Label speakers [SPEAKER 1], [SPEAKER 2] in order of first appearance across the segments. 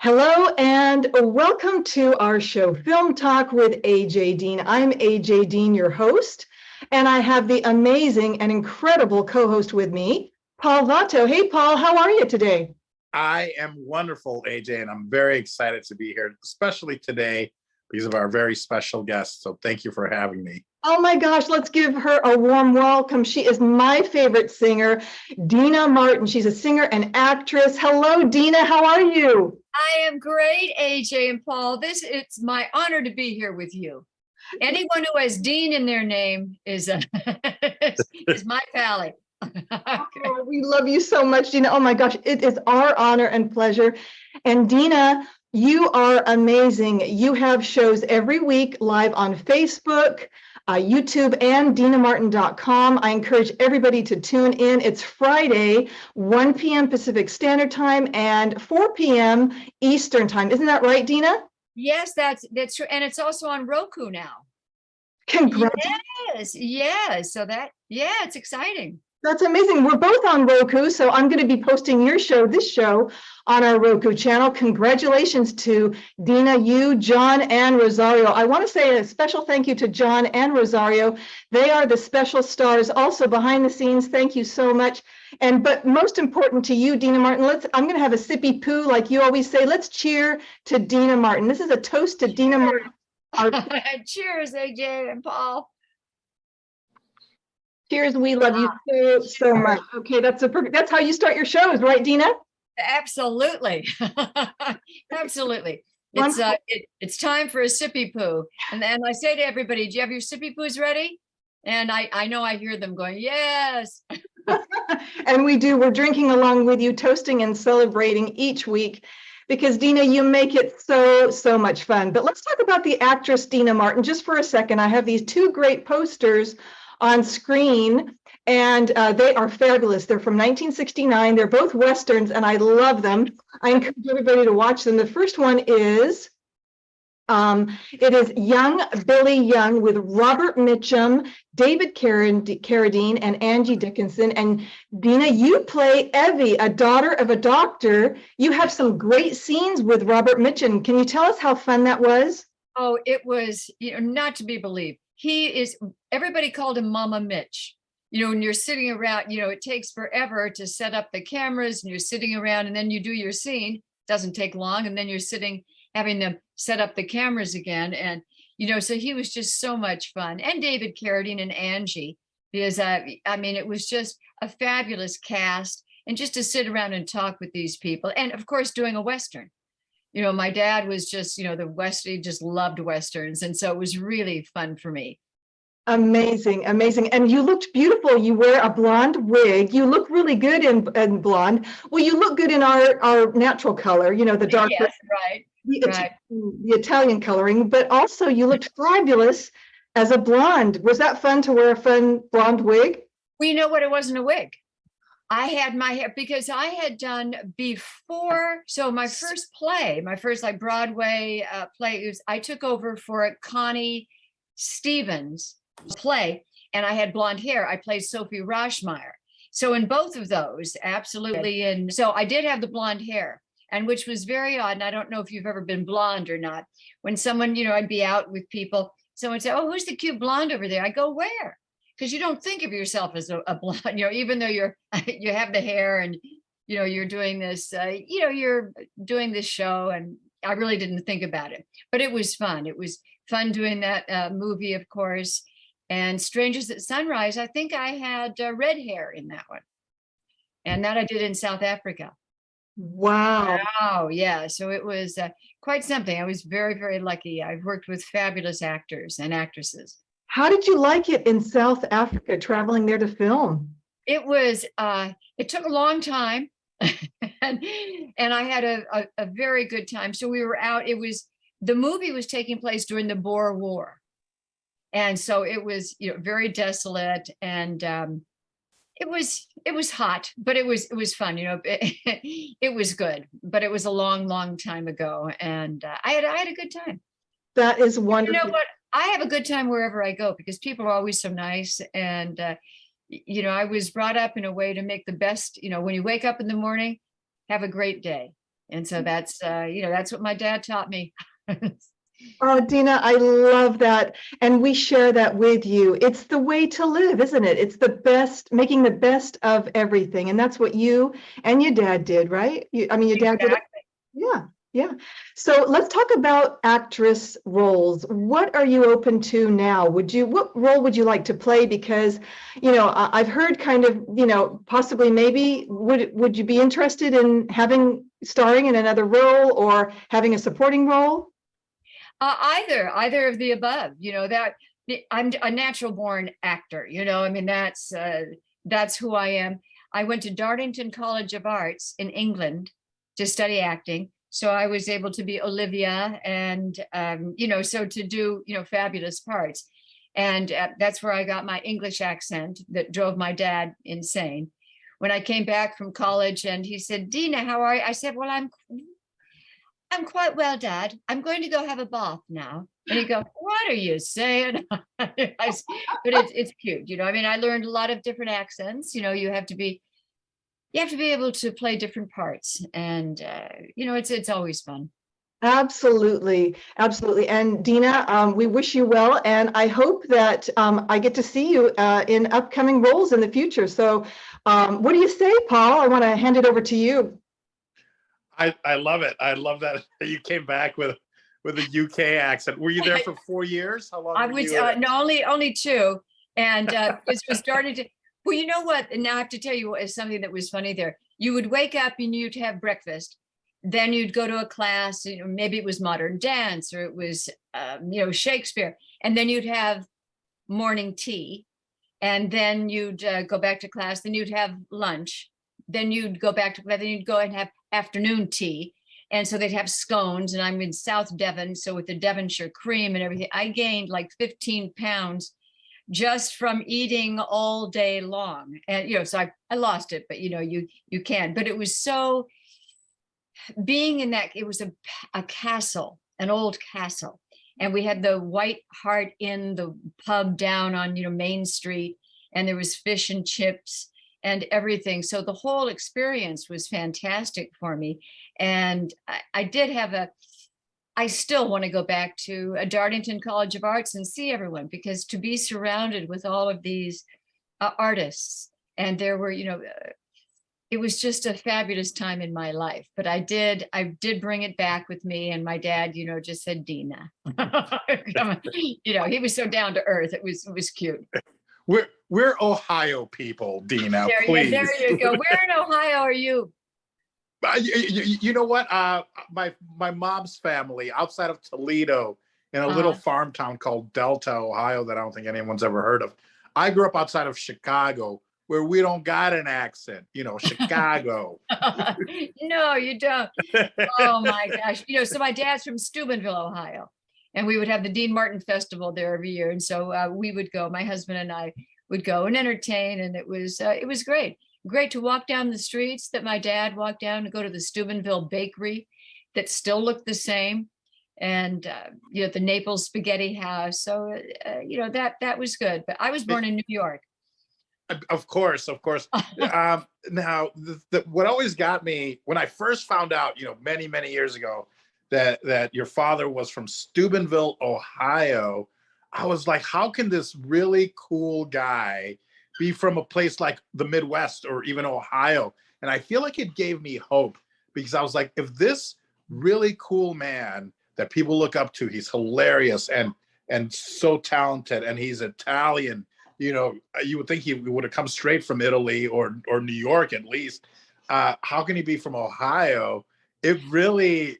[SPEAKER 1] Hello and welcome to our show, Film Talk with AJ Dean. I'm AJ Dean, your host, and I have the amazing and incredible co-host with me, Paul Vato. Hey, Paul, how are you today?
[SPEAKER 2] I am wonderful, AJ, and I'm very excited to be here, especially today because of our very special guest. So thank you for having me.
[SPEAKER 1] Oh my gosh, let's give her a warm welcome. She is my favorite singer, Deana Martin. She's a singer and actress. Hello, Deana, how are you?
[SPEAKER 3] I am great, AJ and Paul. It's my honor to be here with you. Anyone who has Dean in their name is my pally.
[SPEAKER 1] Oh, we love you so much, Deana. Oh my gosh, it is our honor and pleasure. And Deana, you are amazing. You have shows every week live on Facebook, YouTube, and deanamartin.com. I encourage everybody to tune in. It's Friday, 1 p.m. Pacific Standard Time and 4 p.m. Eastern Time. Isn't that right, Deana?
[SPEAKER 3] Yes, that's true. And it's also on Roku now.
[SPEAKER 1] Congratulations.
[SPEAKER 3] Yes. So it's exciting.
[SPEAKER 1] That's amazing. We're both on Roku, so I'm going to be posting this show, on our Roku channel. Congratulations to Deana, you, John, and Rosario. I want to say a special thank you to John and Rosario. They are the special stars also behind the scenes. Thank you so much. But most important to you, Deana Martin, I'm going to have a sippy poo like you always say. Let's cheer to Deana Martin. This is a toast to Deana Martin.
[SPEAKER 3] Cheers, AJ and Paul.
[SPEAKER 1] Cheers, we love you so much. Okay, that's how you start your shows, right, Deana?
[SPEAKER 3] Absolutely. Absolutely. It's time for a sippy poo. And I say to everybody, do you have your sippy poos ready? And I know I hear them going, yes.
[SPEAKER 1] And we do. We're drinking along with you, toasting and celebrating each week. Because Deana, you make it so much fun. But let's talk about the actress Deana Martin just for a second. I have these two great posters on screen, and they are fabulous. They're from 1969. They're both Westerns, and I love them. I encourage everybody to watch them. The first one is, it is young Billy Young with Robert Mitchum, David Carradine, and Angie Dickinson. And Deana, you play Evie, a daughter of a doctor. You have some great scenes with Robert Mitchum. Can you tell us how fun that was?
[SPEAKER 3] Oh, it was, not to be believed. Everybody called him Mama Mitch. When you're sitting around, it takes forever to set up the cameras and you're sitting around and then you do your scene. It doesn't take long. And then you're having them set up the cameras again. And, so he was just so much fun. And David Carradine and Angie, because it was just a fabulous cast. And just to sit around and talk with these people. And of course, doing a Western. My dad was just, he just loved Westerns. And so it was really fun for me.
[SPEAKER 1] Amazing, amazing. And you looked beautiful. You wear a blonde wig. You look really good in blonde. Well, you look good in our natural color, the dark.
[SPEAKER 3] Yes, right.
[SPEAKER 1] The Italian coloring, but also you looked fabulous as a blonde. Was that fun to wear a fun blonde wig?
[SPEAKER 3] Well, you know what? It wasn't a wig. I had my hair because I had done before. So my first Broadway play, I took over for a Connie Stevens play, and I had blonde hair. I played Sophie Roshmeyer. So in both of those, absolutely. And so I did have the blonde hair, and which was very odd. And I don't know if you've ever been blonde or not. When someone, I'd be out with people, someone would say, "Oh, who's the cute blonde over there?" I go, "Where?" Because you don't think of yourself as a blonde, even though you have the hair and, you're doing this, you're doing this show. And I really didn't think about it, but it was fun. It was fun doing that movie, of course. And Strangers at Sunrise, I think I had red hair in that one. And that I did in South Africa.
[SPEAKER 1] Wow.
[SPEAKER 3] Oh, yeah. So it was quite something. I was very, very lucky. I've worked with fabulous actors and actresses.
[SPEAKER 1] How did you like it in South Africa, traveling there to film?
[SPEAKER 3] It was, it took a long time and I had a very good time. So we were out, the movie was taking place during the Boer War. And so it was, very desolate, and it was hot, but it was fun, it was good, but it was a long, long time ago. And I had a good time.
[SPEAKER 1] That is
[SPEAKER 3] You
[SPEAKER 1] wonderful.
[SPEAKER 3] know what? I have a good time wherever I go because people are always so nice. And, I was brought up in a way to make the best, when you wake up in the morning, have a great day. And so that's what my dad taught me.
[SPEAKER 1] Oh, Deana, I love that. And we share that with you. It's the way to live, isn't it? It's the best, making the best of everything. And that's what you and your dad did, right? Your dad did.
[SPEAKER 3] Exactly.
[SPEAKER 1] Yeah, yeah. So let's talk about actress roles. What are you open to now? What role would you like to play? Because, I've heard kind of, possibly maybe would you be interested in starring in another role or having a supporting role?
[SPEAKER 3] Either of the above, that I'm a natural born actor, that's who I am. I went to Dartington College of Arts in England to study acting. So I was able to be Olivia and, so to do, fabulous parts. And that's where I got my English accent that drove my dad insane. When I came back from college and he said, Deana, how are you? I said, well, I'm quite well, Dad. I'm going to go have a bath now. And he'd go, what are you saying? But it's cute. I learned a lot of different accents. You have to be able to play different parts. And, it's always fun.
[SPEAKER 1] Absolutely, absolutely. And Deana, we wish you well, and I hope that I get to see you in upcoming roles in the future. So what do you say, Paul? I want to hand it over to you.
[SPEAKER 2] I love it. I love that you came back with a UK accent. Were you there for 4 years? How long?
[SPEAKER 3] I
[SPEAKER 2] were
[SPEAKER 3] was
[SPEAKER 2] you
[SPEAKER 3] no, only 2, and this was started to. Well, you know what? And now I have to tell you what is something that was funny there. You would wake up and you'd have breakfast, then you'd go to a class. Maybe it was modern dance or it was Shakespeare, and then you'd have morning tea, and then you'd go back to class. Then you'd have lunch. Then you'd go back to class. Then you'd go and have afternoon tea. And so they'd have scones, and I'm in South Devon. So with the Devonshire cream and everything, I gained like 15 pounds just from eating all day long. And, so I lost it, but you can, but it was so being in that, it was a castle, an old castle. And we had the White Hart Inn, the pub down on, Main Street, and there was fish and chips and everything. So the whole experience was fantastic for me. And I did have I still want to go back to a Dartington College of Arts and see everyone, because to be surrounded with all of these artists, and there were, it was just a fabulous time in my life. But I did bring it back with me, and my dad, just said, Deana. He was so down to earth. It was cute.
[SPEAKER 2] We're Ohio people, Deana.
[SPEAKER 3] There you go. Where in Ohio are you?
[SPEAKER 2] You know what? My mom's family outside of Toledo, in a little farm town called Delta, Ohio, that I don't think anyone's ever heard of. I grew up outside of Chicago, where we don't got an accent. Chicago.
[SPEAKER 3] No, you don't. Oh my gosh! So my dad's from Steubenville, Ohio, and we would have the Dean Martin Festival there every year, and so we would go. My husband and I would go and entertain, and it was great. Great to walk down the streets that my dad walked down, to go to the Steubenville bakery that still looked the same, and the Naples Spaghetti House. So that was good. But I was born in New York.
[SPEAKER 2] Of course. Now, what always got me when I first found out, many years ago, that your father was from Steubenville, Ohio, I was like, how can this really cool guy be from a place like the Midwest or even Ohio? And I feel like it gave me hope, because I was like, if this really cool man that people look up to, he's hilarious and so talented, and he's Italian, you would think he would have come straight from Italy or New York at least. How can he be from Ohio? It really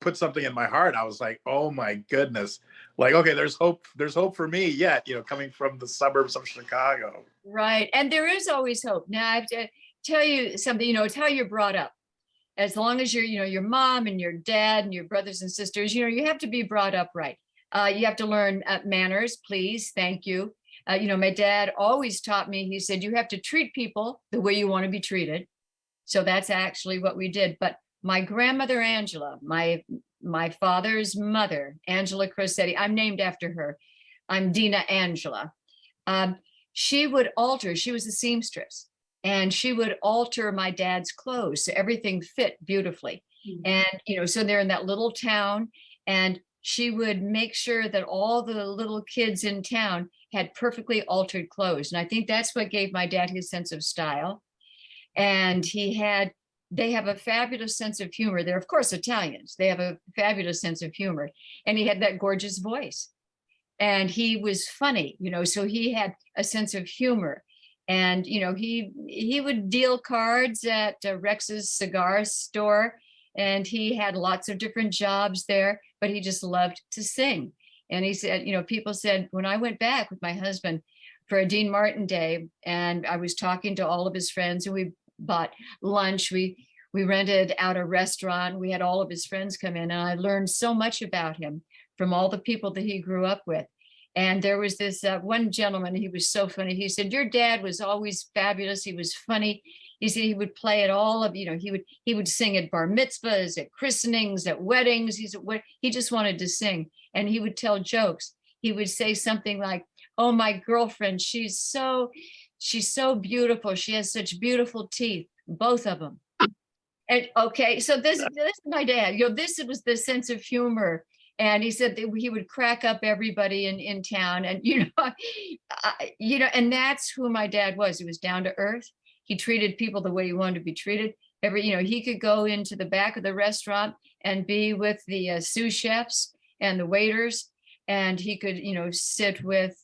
[SPEAKER 2] put something in my heart. I was like, oh my goodness. Like, okay, there's hope for me yet, coming from the suburbs of Chicago.
[SPEAKER 3] Right. And there is always hope. Now I have to tell you something, it's how you're brought up. As long as your mom and your dad and your brothers and sisters, you have to be brought up right. You have to learn manners, please, thank you. My dad always taught me, he said, you have to treat people the way you want to be treated. So that's actually what we did. But my grandmother, Angela, my father's mother, Angela Crosetti, I'm named after her. I'm Deana Angela. She would alter, she was a seamstress, and she would alter my dad's clothes so everything fit beautifully. And, so they're in that little town, and she would make sure that all the little kids in town had perfectly altered clothes. And I think that's what gave my dad his sense of style. And they have a fabulous sense of humor. They're, of course, Italians. They have a fabulous sense of humor. And he had that gorgeous voice. And he was funny, so he had a sense of humor. And, he would deal cards at Rex's cigar store. And he had lots of different jobs there, but he just loved to sing. And he said, people said, when I went back with my husband for a Dean Martin Day, and I was talking to all of his friends, and we bought lunch, we rented out a restaurant, we had all of his friends come in, and I learned so much about him from all the people that he grew up with. And there was this one gentleman, he was so funny. He said, your dad was always fabulous. He was funny. He said he would play at all of, he would sing at bar mitzvahs, at christenings, at weddings. He said, he just wanted to sing. And he would tell jokes. He would say something like, oh, my girlfriend, she's so beautiful. She has such beautiful teeth, both of them. And okay, so this is my dad. This was the sense of humor. And he said that he would crack up everybody in town. And, and that's who my dad was. He was down to earth. He treated people the way he wanted to be treated. He could go into the back of the restaurant and be with the sous chefs and the waiters. And he could, sit with,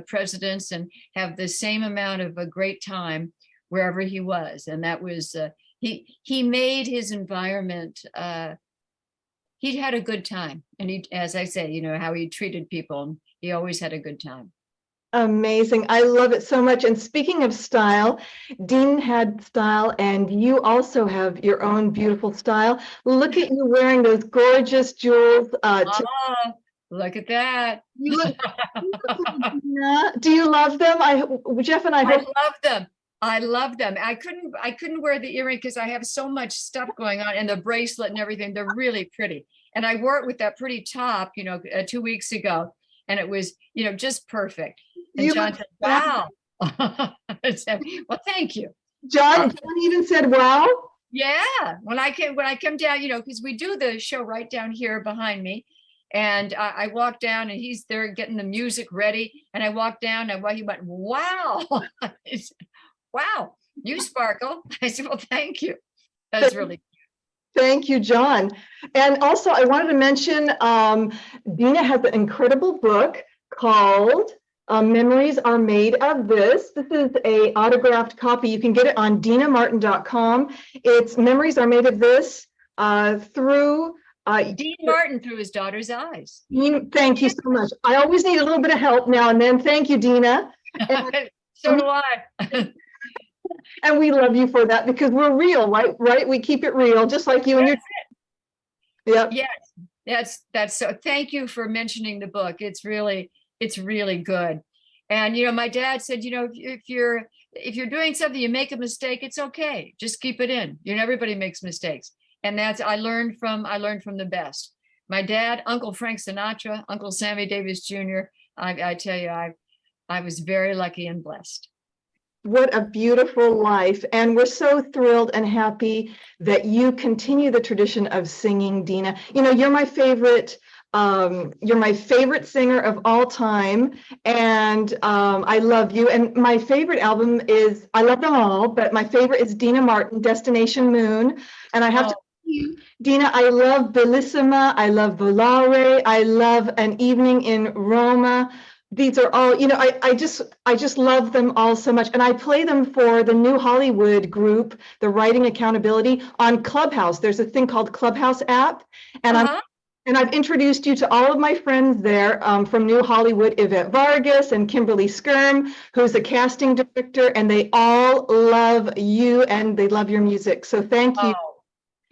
[SPEAKER 3] presidents and have the same amount of a great time wherever he was. And that was, he made his environment, he had a good time. And he, as I say, how he treated people, he always had a good time.
[SPEAKER 1] Amazing. I love it so much. And speaking of style, Dean had style, and you also have your own beautiful style. Look at you wearing those gorgeous jewels.
[SPEAKER 3] Look at that.
[SPEAKER 1] You look do you love them? Jeff and I
[SPEAKER 3] love them. I love them. I couldn't wear the earring because I have so much stuff going on, and the bracelet and everything. They're really pretty. And I wore it with that pretty top, 2 weeks ago, and it was, just perfect. And John said, wow. Well, thank you.
[SPEAKER 1] John even said, wow.
[SPEAKER 3] Yeah. When I come down, because we do the show right down here behind me. And I walk down, and he's there getting the music ready. And I walk down, and he went, wow. I said, wow, you sparkle. I said, well, thank you. That's really cute.
[SPEAKER 1] Thank you, John. And also, I wanted to mention, Deana has an incredible book called Memories Are Made of This. This is a autographed copy. You can get it on deanamartin.com. It's Memories Are Made of This through
[SPEAKER 3] Dean Martin through his daughter's eyes.
[SPEAKER 1] Thank you so much. I always need a little bit of help now and then. Thank you, Deana.
[SPEAKER 3] So do I.
[SPEAKER 1] And we love you for that, because we're real, right? We keep it real, just like you and your. Yep.
[SPEAKER 3] Yes, that's so. Thank you for mentioning the book. It's really good. And my dad said, if you're doing something, you make a mistake, it's okay. Just keep it in. Everybody makes mistakes. And I learned from the best. My dad, Uncle Frank Sinatra, Uncle Sammy Davis Jr. I tell you, I was very lucky and blessed.
[SPEAKER 1] What a beautiful life. And we're so thrilled and happy that you continue the tradition of singing, Deana. You're my favorite singer of all time. And I love you. And my favorite album is, I love them all, but my favorite is Deana Martin, Destination Moon. And I have to tell you, Deana, I love Bellissima. I love Volare. I love An Evening in Roma. These are all, I just love them all so much. And I play them for the New Hollywood group, the Writing Accountability, on Clubhouse. There's a thing called Clubhouse app. And I've introduced you to all of my friends there from New Hollywood, Yvette Vargas and Kimberly Skirm, who's a casting director, and they all love you and they love your music. So thank you.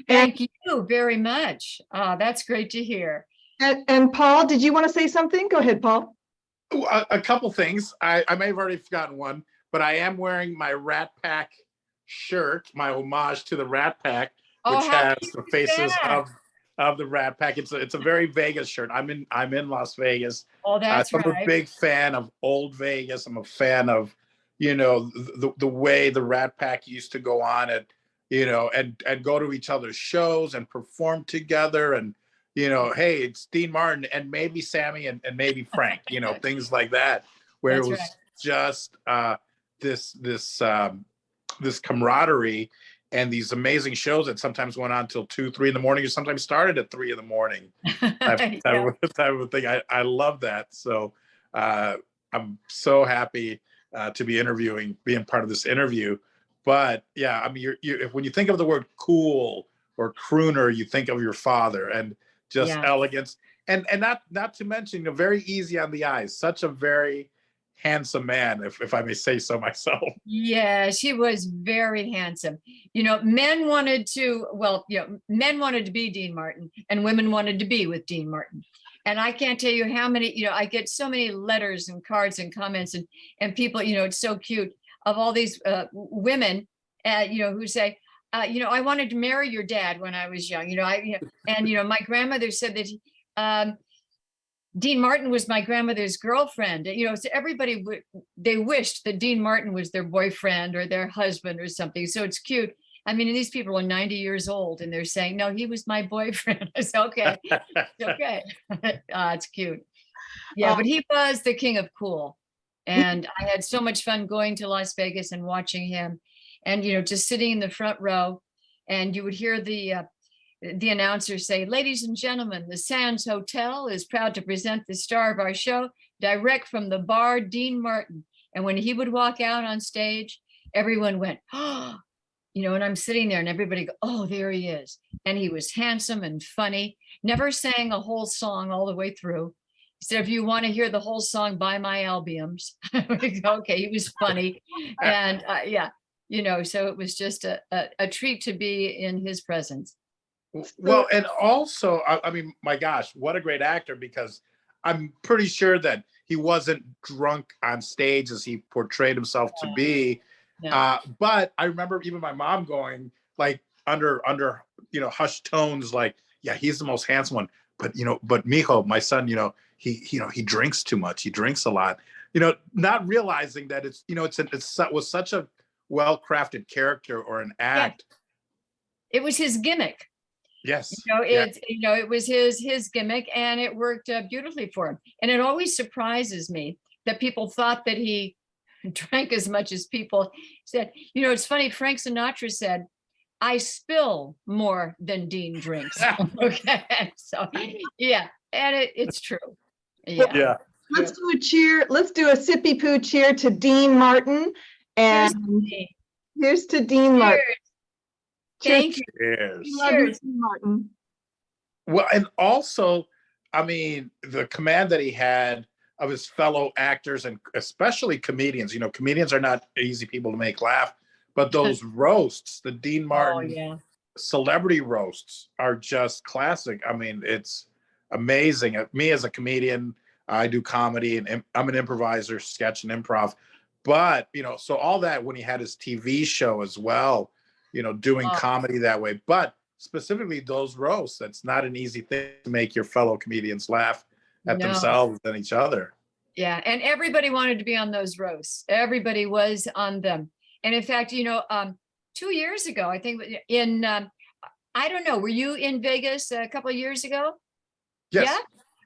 [SPEAKER 3] Thank you very much. That's great to hear.
[SPEAKER 1] And Paul, did you want to say something? Go ahead, Paul.
[SPEAKER 2] A couple things. I may have already forgotten one, but I am wearing my Rat Pack shirt, my homage to the Rat Pack,
[SPEAKER 3] Oh,
[SPEAKER 2] which
[SPEAKER 3] how
[SPEAKER 2] has
[SPEAKER 3] cute
[SPEAKER 2] the
[SPEAKER 3] is
[SPEAKER 2] faces
[SPEAKER 3] that?
[SPEAKER 2] of the Rat Pack. It's a very Vegas shirt. I'm in Las Vegas.
[SPEAKER 3] Oh, that's
[SPEAKER 2] So I'm a
[SPEAKER 3] right.
[SPEAKER 2] big fan of old Vegas. I'm a fan of, you know, the way the Rat Pack used to go on and, you know, and go to each other's shows and perform together. And, you know, hey, it's Dean Martin and maybe Sammy and maybe Frank, you know, things like that, where it
[SPEAKER 3] That's right.
[SPEAKER 2] was just this camaraderie and these amazing shows that sometimes went on till 2, 3 in the morning, or sometimes started at 3 in the morning. Type
[SPEAKER 3] Yeah.
[SPEAKER 2] of thing. I love that. So I'm so happy to be being part of this interview. But yeah, I mean, when you think of the word cool or crooner, you think of your father and just
[SPEAKER 3] Yeah.
[SPEAKER 2] elegance, and not to mention, you know, very easy on the eyes. Such a very handsome man, if I may say so myself.
[SPEAKER 3] Yeah, she was very handsome. You know, men wanted to be Dean Martin and women wanted to be with Dean Martin. And I can't tell you how many, you know, I get so many letters and cards and comments and people, you know, it's so cute of all these women, you know, who say, you know, I wanted to marry your dad when I was young, you know, and, you know, my grandmother said that Dean Martin was my grandmother's girlfriend. You know, so everybody, they wished that Dean Martin was their boyfriend or their husband or something. So it's cute. I mean, these people are 90 years old and they're saying, no, he was my boyfriend. It's okay. It's okay. It's cute. Yeah, but he was the king of cool. And I had so much fun going to Las Vegas and watching him and, you know, just sitting in the front row and you would hear the announcer say, ladies and gentlemen, the Sands Hotel is proud to present the star of our show, direct from the bar, Dean Martin. And when he would walk out on stage, everyone went, oh, you know, and I'm sitting there and everybody go, oh, there he is. And he was handsome and funny, never sang a whole song all the way through. He said, if you want to hear the whole song, buy my albums. Okay, he was funny. And yeah, you know, so it was just a treat to be in his presence.
[SPEAKER 2] Well, and also, I mean, my gosh, what a great actor, because I'm pretty sure that he wasn't drunk on stage as he portrayed himself to be.
[SPEAKER 3] No.
[SPEAKER 2] But I remember even my mom going like under, you know, hushed tones, like, yeah, he's the most handsome one. But, you know, but mijo, my son, you know, he drinks too much. He drinks a lot, you know, not realizing that it's, you know, it was such a well-crafted character or an act.
[SPEAKER 3] Yeah. It was his gimmick.
[SPEAKER 2] Yes.
[SPEAKER 3] You know, you know, it was his gimmick and it worked beautifully for him. And it always surprises me that people thought that he drank as much as people said. You know, it's funny, Frank Sinatra said, I spill more than Dean drinks. Okay. So yeah, and it's true. Yeah.
[SPEAKER 2] Yeah.
[SPEAKER 1] Let's do a cheer. Let's do a sippy poo cheer to Dean Martin. And here's to Dean Martin.
[SPEAKER 3] Thank you.
[SPEAKER 2] Cheers.
[SPEAKER 3] Cheers.
[SPEAKER 1] Dean Martin.
[SPEAKER 2] Well, and also, I mean, the command that he had of his fellow actors and especially comedians. You know, comedians are not easy people to make laugh, but those roasts, the Dean Martin celebrity roasts, are just classic. I mean, it's amazing. Me as a comedian, I do comedy and I'm an improviser, sketch and improv. But, you know, so all that when he had his TV show as well, you know, doing comedy that way. But specifically those roasts, that's not an easy thing to make your fellow comedians laugh at themselves and each other.
[SPEAKER 3] Yeah, and everybody wanted to be on those roasts. Everybody was on them. And in fact, you know, 2 years ago, I think in, I don't know, were you in Vegas a couple of years ago?
[SPEAKER 2] Yes.
[SPEAKER 3] Yeah,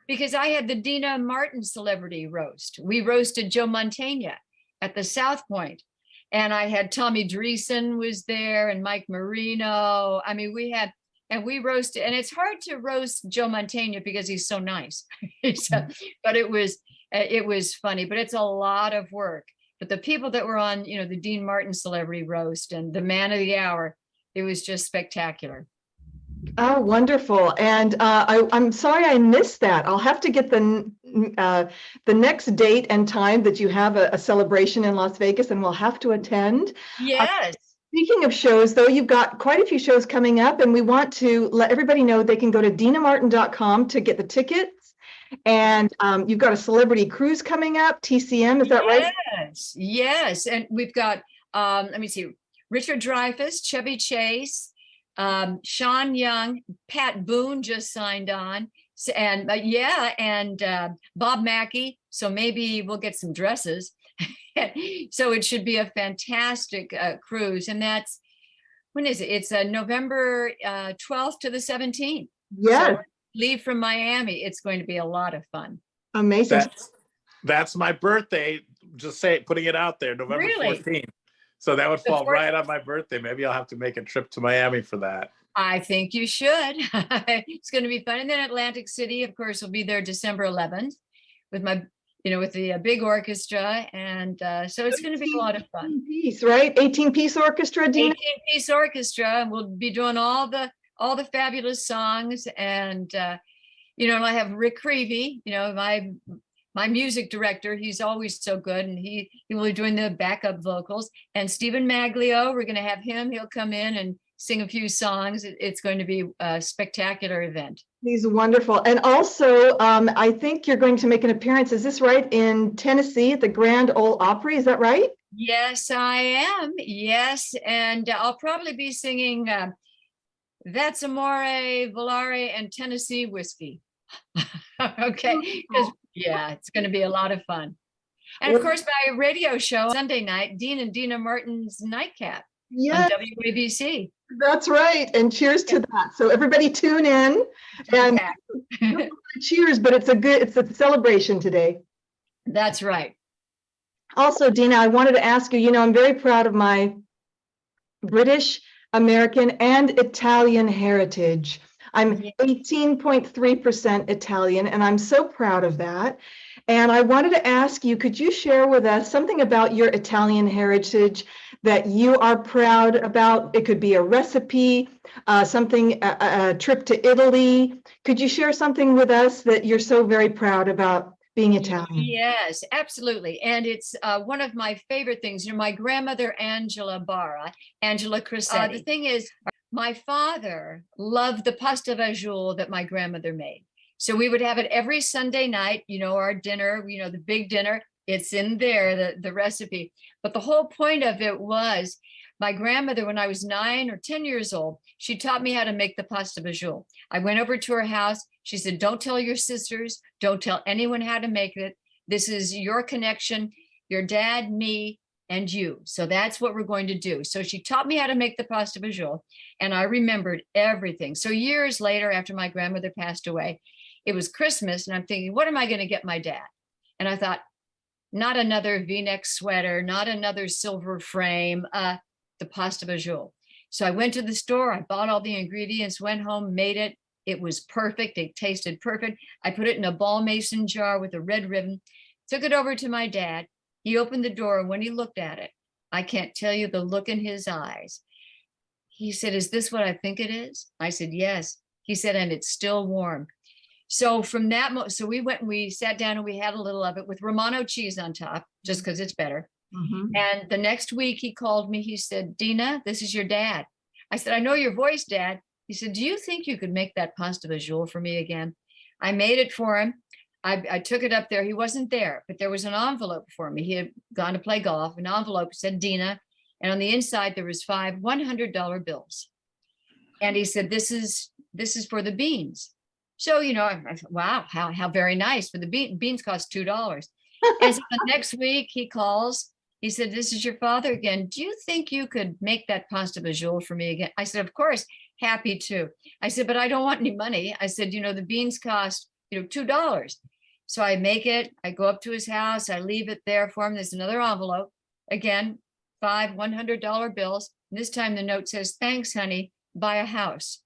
[SPEAKER 3] because I had the Deana Martin celebrity roast. We roasted Joe Mantegna at the South Point. And I had Tommy Dreesen was there and Mike Marino. I mean, we roasted, and it's hard to roast Joe Mantegna because he's so nice. But it was funny, but it's a lot of work. But the people that were on, you know, the Dean Martin celebrity roast and the man of the hour, it was just spectacular.
[SPEAKER 1] Oh, wonderful. And I'm sorry I missed that. I'll have to get the next date and time that you have a celebration in Las Vegas, and we'll have to attend.
[SPEAKER 3] Yes.
[SPEAKER 1] Speaking of shows, though, you've got quite a few shows coming up, and we want to let everybody know they can go to DinaMartin.com to get the tickets. And you've got a celebrity cruise coming up, TCM, is that right?
[SPEAKER 3] Yes, yes. And we've got, let me see, Richard Dreyfuss, Chevy Chase, Sean Young, Pat Boone just signed on. And Bob Mackey. So maybe we'll get some dresses. So it should be a fantastic cruise. And that's, when is it? It's November 12th to the 17th.
[SPEAKER 1] Yes,
[SPEAKER 3] So leave from Miami. It's going to be a lot of fun.
[SPEAKER 1] amazing.
[SPEAKER 2] That's my birthday. Just putting it out there, November
[SPEAKER 3] Really?
[SPEAKER 2] 14th. So that would
[SPEAKER 3] The
[SPEAKER 2] fall
[SPEAKER 3] 14th.
[SPEAKER 2] right on my birthday. Maybe I'll have to make a trip to Miami for that.
[SPEAKER 3] I think you should. It's going to be fun. And then Atlantic City, of course, will be there December 11th with with the big orchestra. And so it's going to be a lot of fun.
[SPEAKER 1] Piece, right? 18-piece orchestra, Deana?
[SPEAKER 3] 18-piece orchestra. And we'll be doing all the fabulous songs. And, and I have Rick Creevy, my music director. He's always so good. And he will be doing the backup vocals. And Stephen Maglio, we're going to have him. He'll come in and sing a few songs. It's going to be a spectacular event.
[SPEAKER 1] He's wonderful. And also, I think you're going to make an appearance, is this right, in Tennessee at the Grand Ole Opry, is that right?
[SPEAKER 3] Yes, I am. Yes. And I'll probably be singing That's Amore, Volare, and Tennessee Whiskey. Okay. Because, it's going to be a lot of fun. And of course, my radio show Sunday night, Dean and Deana Martin's Nightcap on WABC.
[SPEAKER 1] That's right. And cheers to that. So everybody tune in and cheers, but it's a celebration today.
[SPEAKER 3] That's right.
[SPEAKER 1] Also, Deana, I wanted to ask you, I'm very proud of my British, American, and Italian heritage. I'm 18.3% Italian, and I'm so proud of that. And I wanted to ask you, could you share with us something about your Italian heritage that you are proud about? It could be a recipe, a trip to Italy. Could you share something with us that you're so very proud about being Italian?
[SPEAKER 3] Yes, absolutely. And it's one of my favorite things. My grandmother, Angela Crescetti. The thing is, my father loved the pasta fagioli that my grandmother made. So we would have it every Sunday night, our dinner, the big dinner. It's in there, the recipe. But the whole point of it was my grandmother, when I was 9 or 10 years old, she taught me how to make the pasta fagioli. I went over to her house. She said, don't tell your sisters. Don't tell anyone how to make it. This is your connection, your dad, me, and you. So that's what we're going to do. So she taught me how to make the pasta fagioli, and I remembered everything. So years later, after my grandmother passed away, it was Christmas, and I'm thinking, what am I going to get my dad? And I thought, not another V-neck sweater, not another silver frame, the pasta fagioli. So I went to the store, I bought all the ingredients, went home, made it. It was perfect. It tasted perfect. I put it in a ball mason jar with a red ribbon, took it over to my dad. He opened the door, and when he looked at it, I can't tell you the look in his eyes. He said, is this what I think it is? I said, yes. He said, and it's still warm. So from that moment, so we went and we sat down and we had a little of it with Romano cheese on top, just because it's better. Mm-hmm. And the next week he called me, he said, Deana, this is your dad. I said, I know your voice, Dad. He said, do you think you could make that pasta fagioli for me again? I made it for him. I took it up there. He wasn't there, but there was an envelope for me. He had gone to play golf. An envelope said Deana, and on the inside there was 5 $100 bills. And he said, this is for the beans. So, I thought, wow, how very nice. For the beans cost $2. And so the next week he calls. He said, this is your father again. Do you think you could make that pasta fagioli for me again? I said, of course, happy to. I said, but I don't want any money. I said, the beans cost, $2. So I make it. I go up to his house. I leave it there for him. There's another envelope. Again, 5 $100 bills. And this time the note says, thanks, honey, buy a house.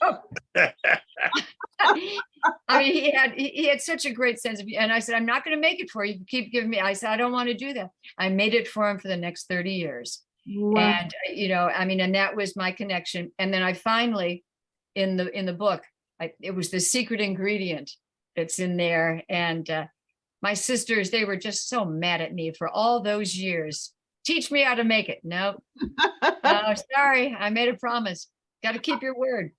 [SPEAKER 3] Oh. I mean, he had such a great sense of, and I said, I'm not going to make it for you. Keep giving me. I said, I don't want to do that. I made it for him for the next 30 years. Wow. And, and that was my connection. And then I finally, in the book, it was the secret ingredient that's in there. And my sisters, they were just so mad at me for all those years teach me how to make it. No, no, sorry. I made a promise. Got to keep your word.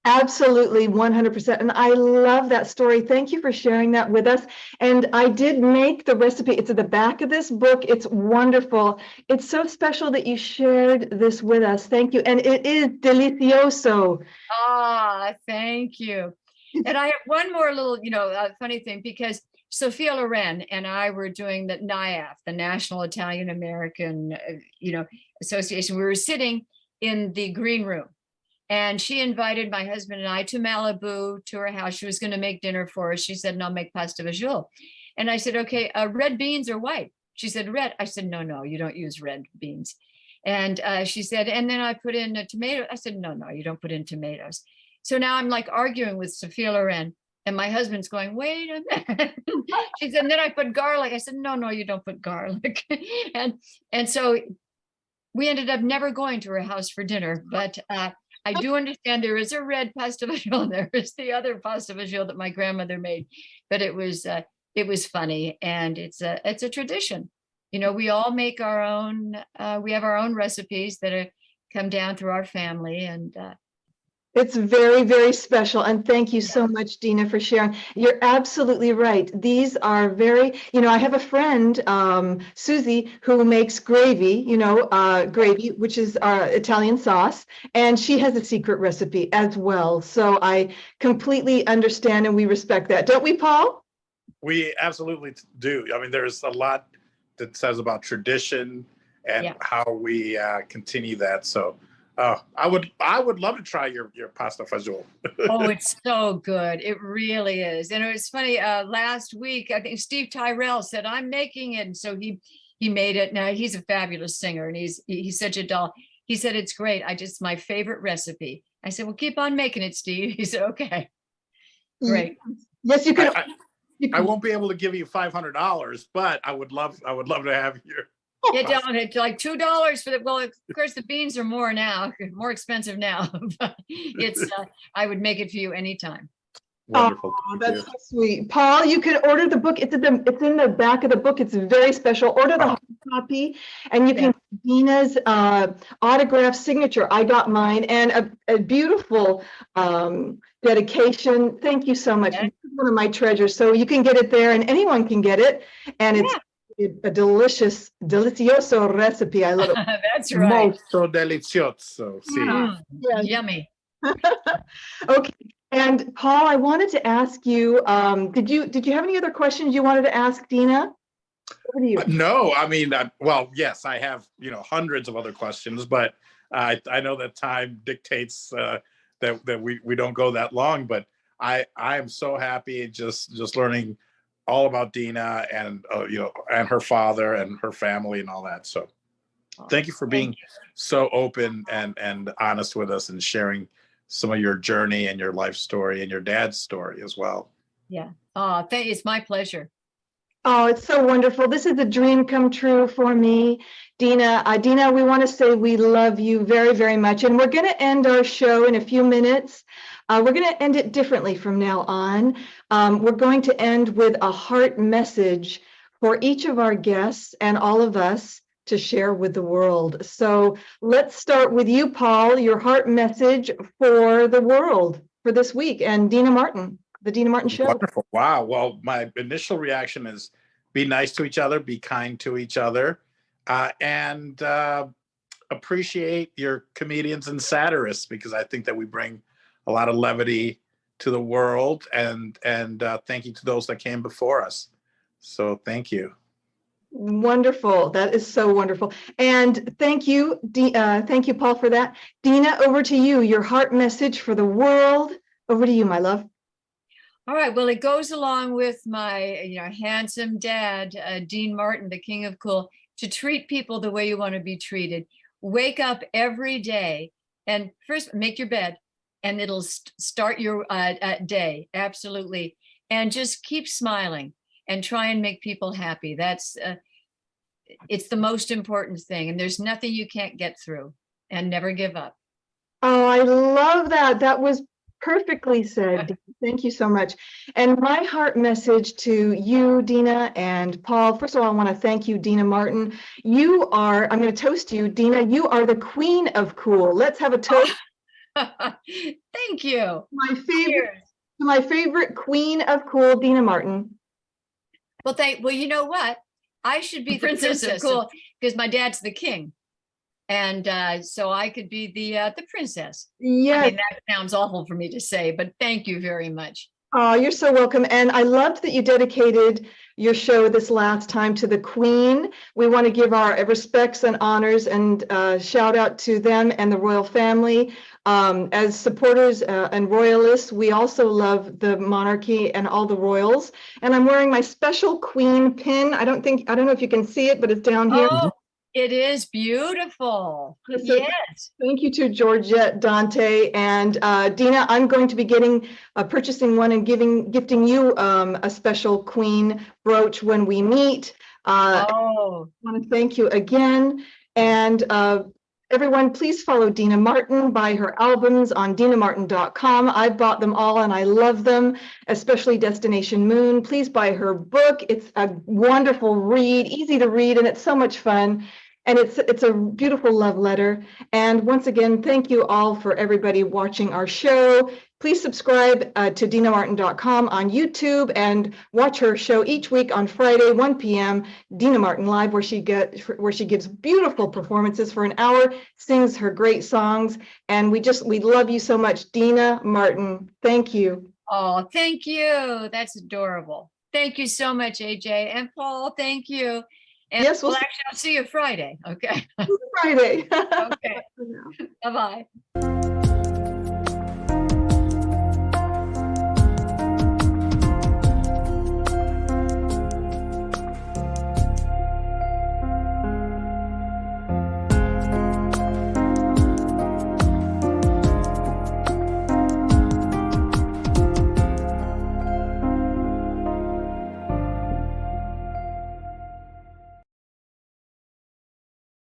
[SPEAKER 1] Absolutely, 100%. And I love that story. Thank you for sharing that with us. And I did make the recipe. It's at the back of this book. It's wonderful. It's so special that you shared this with us. Thank you. And it is delicioso.
[SPEAKER 3] Ah, thank you. And I have one more little, funny thing, because Sophia Loren and I were doing the NIAF, the National Italian American, Association. We were sitting in the green room. And she invited my husband and I to Malibu, to her house. She was going to make dinner for us. She said, "No, I'll make pasta visual." And I said, "Okay, red beans or white?" She said, "Red." I said, "No, you don't use red beans." And she said, "And then I put in a tomato." I said, "No, you don't put in tomatoes." So now I'm like arguing with Sophia Loren. And my husband's going, "Wait a minute." She said, "And then I put garlic." I said, "No, you don't put garlic." And so we ended up never going to her house for dinner. But I do understand there is a red pasta visual, and there is the other pasta visual that my grandmother made, but it was funny, and it's a tradition. We all make our own. We have our own recipes that come down through our family, and
[SPEAKER 1] it's very, very special. And thank you so much, Deana, for sharing. You're absolutely right. These are very, I have a friend, Susie, who makes gravy, gravy, which is Italian sauce. And she has a secret recipe as well. So I completely understand and we respect that. Don't we, Paul?
[SPEAKER 2] We absolutely do. I mean, there's a lot that says about tradition and how we continue that. So I would love to try your pasta fagioli.
[SPEAKER 3] Oh, it's so good. It really is. And it was funny, last week, I think Steve Tyrell said, "I'm making it." And so he made it. Now he's a fabulous singer, and he's such a doll. He said, "It's great. My favorite recipe." I said, "Well, keep on making it, Steve." He said, "Okay, great."
[SPEAKER 1] Yes, you can.
[SPEAKER 2] I won't be able to give you $500, but I would love to have your.
[SPEAKER 3] Yeah, down at like $2 for the. Well, of course, the beans are more now, more expensive now. But it's. I would make it for you anytime.
[SPEAKER 2] Wonderful.
[SPEAKER 1] Oh, that's so sweet, Paul. You can order the book. It's in the back of the book. It's very special. Order the hard copy, and you can get Deana's autograph signature. I got mine, and a beautiful dedication. Thank you so much. It's one of my treasures. So you can get it there, and anyone can get it, and it's a delicioso recipe. I love it.
[SPEAKER 3] That's right.
[SPEAKER 2] Molto delizioso. Sì.
[SPEAKER 3] Yummy.
[SPEAKER 1] Okay. And Paul, I wanted to ask you, did you have any other questions you wanted to ask Deana? Over to you.
[SPEAKER 2] No, I mean, well, yes, I have, hundreds of other questions, but I know that time dictates that we don't go that long, but I am so happy just learning all about Deana and and her father and her family and all that. So thank you for being so open and honest with us and sharing some of your journey and your life story and your dad's story as well.
[SPEAKER 3] Yeah. Oh, it's my pleasure.
[SPEAKER 1] Oh, it's so wonderful. This is a dream come true for me. Deana, we want to say we love you very, very much. And we're going to end our show in a few minutes. We're going to end it differently from now on. We're going to end with a heart message for each of our guests and all of us to share with the world. So let's start with you, Paul, your heart message for the world for this week, and Deana Martin, the Deana Martin Show.
[SPEAKER 2] Wonderful. Wow. Well, my initial reaction is be nice to each other, be kind to each other, and appreciate your comedians and satirists, because I think that we bring a lot of levity to the world, and thank you to those that came before us. So thank you.
[SPEAKER 1] Wonderful. That is so wonderful. And thank you, Paul, for that. Deana, over to you, your heart message for the world. Over to you, my love.
[SPEAKER 3] All right. Well, it goes along with my, handsome dad, Dean Martin, the king of cool, to treat people the way you want to be treated. Wake up every day and first make your bed, and it'll start your day. Absolutely. And just keep smiling and try and make people happy. That's it's the most important thing. And there's nothing you can't get through, and never give up.
[SPEAKER 1] Oh, I love that. That was Perfectly said. Deana. Thank you so much. And my heart message to you, Deana and Paul. First of all, I want to thank you, Deana Martin. You are, I'm going to toast you, Deana. You are the queen of cool. Let's have a toast.
[SPEAKER 3] Thank you.
[SPEAKER 1] My favorite,
[SPEAKER 3] Cheers.
[SPEAKER 1] my favorite queen of cool, Deana Martin.
[SPEAKER 3] Well, you know what? I should be the princess of cool because my dad's the king. And so I could be the princess. I
[SPEAKER 1] Yes.
[SPEAKER 3] mean, that sounds awful for me to say, but thank you very much.
[SPEAKER 1] Oh, you're so welcome. And I loved that you dedicated your show this last time to the Queen. We want to give our respects and honors and shout out to them and the royal family. As supporters and royalists, we also love the monarchy and all the royals. And I'm wearing my special Queen pin. I don't know if you can see it, but it's down here.
[SPEAKER 3] Oh, it is beautiful.
[SPEAKER 1] So
[SPEAKER 3] Yes.
[SPEAKER 1] thank you to Georgette, Dante, and Deana. I'm going to be purchasing one and gifting you a special Queen brooch when we meet. I want to thank you again. And everyone, please follow Deana Martin, buy her albums on deanamartin.com. I've bought them all and I love them, especially Destination Moon. Please buy her book. It's a wonderful read, easy to read, and it's so much fun. And it's a beautiful love letter. And once again, thank you all for everybody watching our show. Please subscribe to deanamartin.com on YouTube and watch her show each week on Friday, 1 p.m. Deana Martin Live, where she gives beautiful performances for an hour, sings her great songs. And we love you so much, Deana Martin. Thank you.
[SPEAKER 3] Oh, thank you. That's adorable. Thank you so much, AJ. And Paul, thank you. And
[SPEAKER 1] Yes,
[SPEAKER 3] actually, I'll see you Friday. Okay.
[SPEAKER 1] Friday.
[SPEAKER 3] Okay. Bye-bye.